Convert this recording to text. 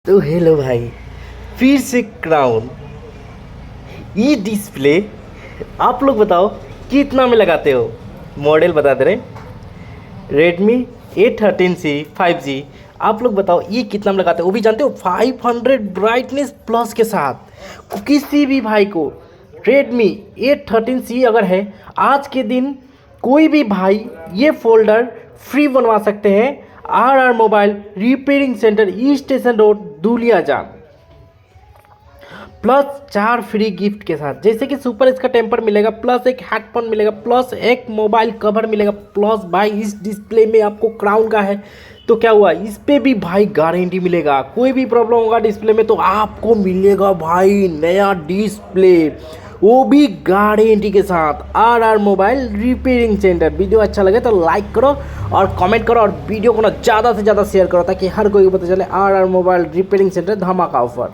तो हेलो भाई, फिर से क्राउन ई डिस्प्ले। आप लोग बताओ कितना में लगाते हो? मॉडल बता दे रहे, रेडमी A13C 5G। आप लोग बताओ ये कितना में लगाते हो? वो भी जानते हो 500 ब्राइटनेस प्लस के साथ। किसी भी भाई को रेडमी A13C अगर है आज के दिन, कोई भी भाई ये फोल्डर फ्री बनवा सकते हैं। R mobile repairing centre, E station road, Duliajan. Plus 4 free gift के साथ, जैसे कि सुपर इसका टेम्पर मिलेगा, प्लस एक हेडफोन मिलेगा, प्लस एक मोबाइल कवर मिलेगा, प्लस भाई इस डिस्प्ले में आपको क्राउन का है तो क्या हुआ, इस पे भी भाई गारंटी मिलेगा। कोई भी प्रॉब्लम होगा डिस्प्ले में तो आपको मिलेगा भाई नया डिस्प्ले, वो भी गारंटी के साथ। R mobile repairing centre. Video अच्छा लगे तो लाइक करो और कमेंट करो और वीडियो को ना ज़्यादा से ज़्यादा शेयर करो ताकि हर कोई को पता चले आर मोबाइल रिपेयरिंग सेंटर धमाका ऑफर।